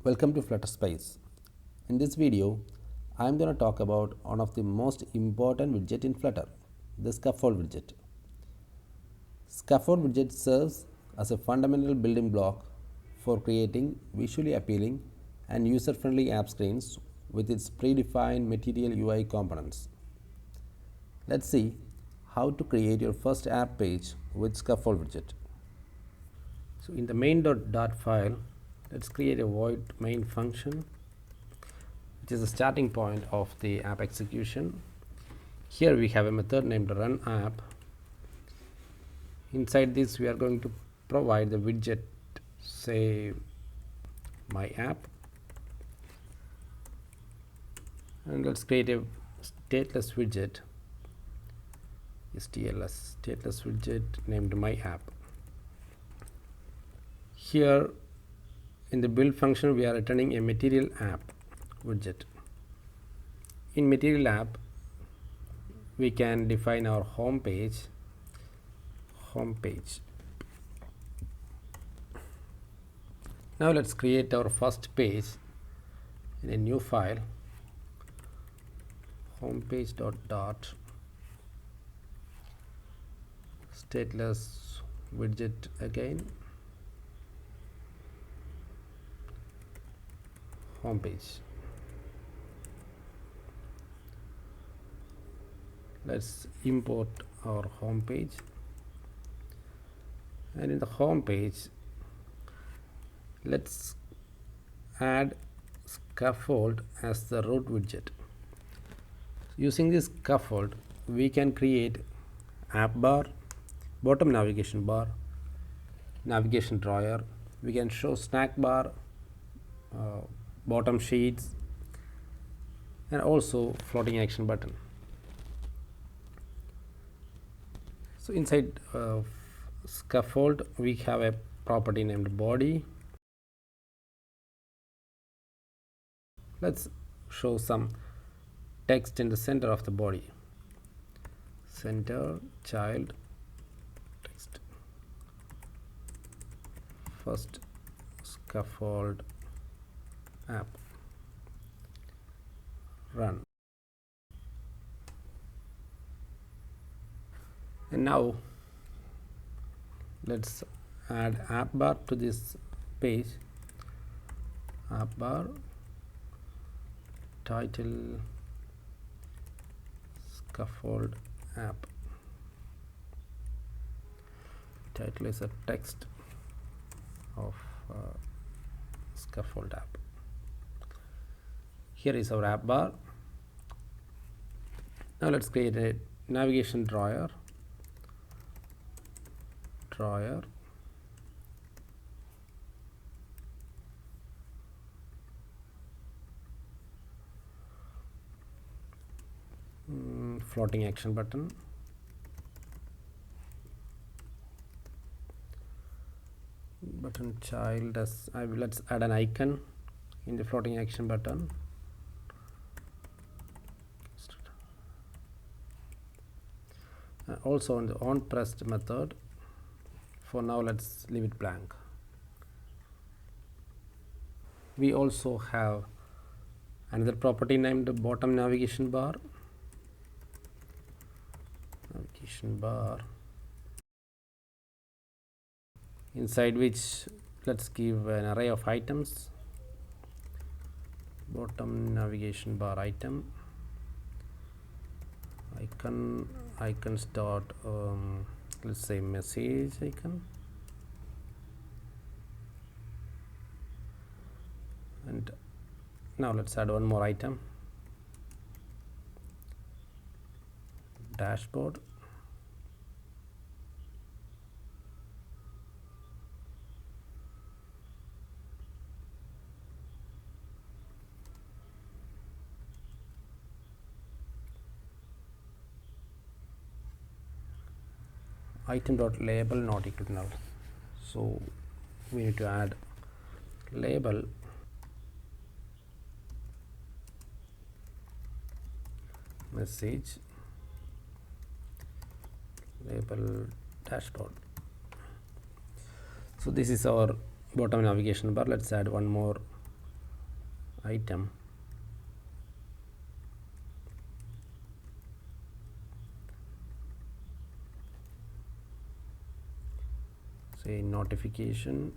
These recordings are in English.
Welcome to Flutter Space. In this video, I am going to talk about one of the most important widget in Flutter, the Scaffold widget. Scaffold widget serves as a fundamental building block for creating visually appealing and user-friendly app screens with its predefined material UI components. Let's see how to create your first app page with Scaffold widget. So in the main.dart file, let's create a void main function, which is the starting point of the app execution. Here we have a method named run app. Inside this, we are going to provide the widget, say my app, and let's create a stateless widget, stateless widget named my app. Here in the build function, we are returning a material app widget. In material app, we can define our home page. Now let's create our first page in a new file, homepage.dart stateless widget again, homepage. Let's import our home page, and in the home page, let's add scaffold as the root widget. Using this scaffold, we can create AppBar, bottom navigation bar, navigation drawer. We can show snack bar, bottom sheets, and also floating action button. So inside scaffold, we have a property named body. Let's show some text in the center of the body. Center child text. First scaffold app. Run. And now let's add AppBar to this page. AppBar title scaffold app. Title is a text of scaffold app. Here is our app bar. Now let's create a navigation drawer. Floating action button. Button child as let's add an icon in the floating action button. Also on the on pressed method. For now, let's leave it blank. We also have another property named bottom navigation bar. Inside which let's give an array of items. Bottom navigation bar item. Icons dot let's say message icon, and now let's add one more item, dashboard. Item dot label not equal to null, so we need to add label message label dashboard. So this is our bottom navigation bar. Let's add one more item, say notification,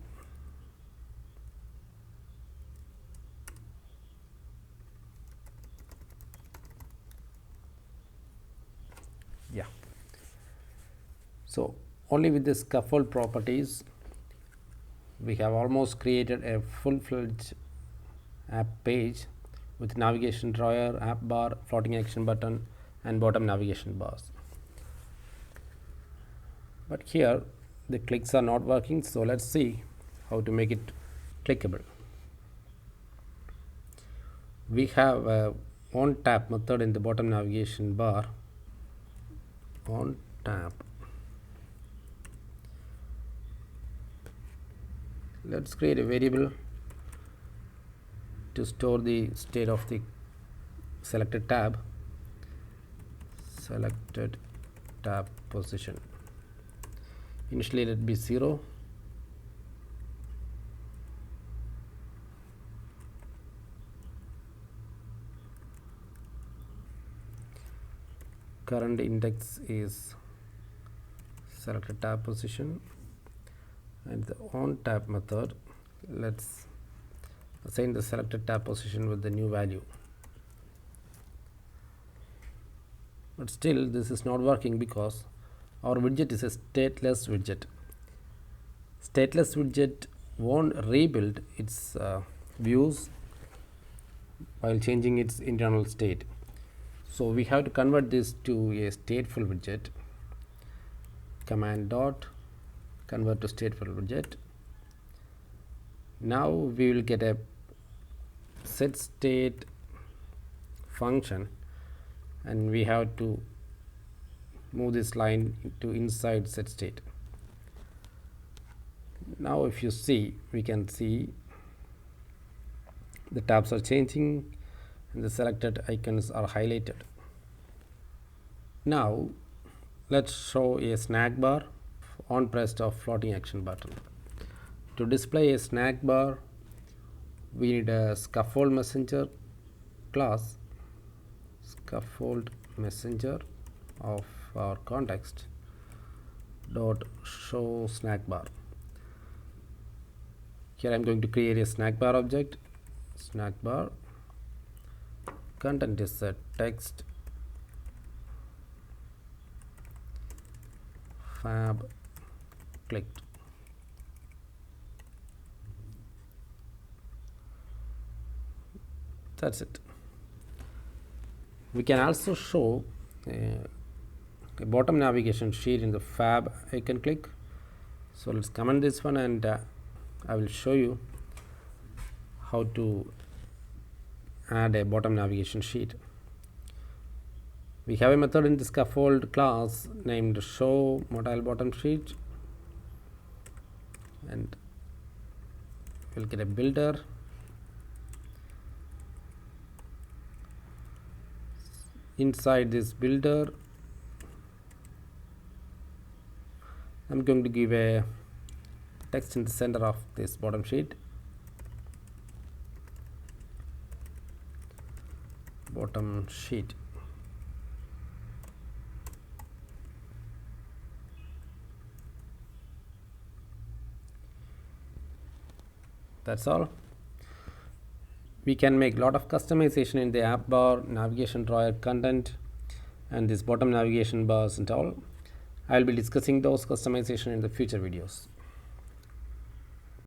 yeah. So only with the scaffold properties we have almost created a full-fledged app page with navigation drawer, app bar, floating action button and bottom navigation bars. But here the clicks are not working, so let's see how to make it clickable. We have a on tap method in the bottom navigation bar. On tap, let's create a variable to store the state of the selected tab, selected tab position. Initially let it be 0, current index is selected tab position, and the on tab method, let's assign the selected tab position with the new value. But still this is not working because our widget is a stateless widget. Stateless widget won't rebuild its views while changing its internal state. So we have to convert this to a stateful widget. Command dot convert to stateful widget. Now we will get a set state function, and we have to move this line to inside set state. Now if you see, we can see the tabs are changing and the selected icons are highlighted. Now let's show a snack bar on press of floating action button. To display a snack bar, we need a scaffold messenger class, scaffold messenger of our context dot show snack bar. Here I am going to create a snack bar object. Snack bar content is a text fab clicked. That's it. We can also show a bottom navigation sheet in the fab icon click. So let's comment this one, and I will show you how to add a bottom navigation sheet. We have a method in the scaffold class named show modal bottom sheet, and we'll get a builder. Inside this builder, I'm going to give a text in the center of this bottom sheet. Bottom sheet. That's all. We can make a lot of customization in the app bar, navigation drawer, content, and this bottom navigation bars and all. I will be discussing those customization in the future videos.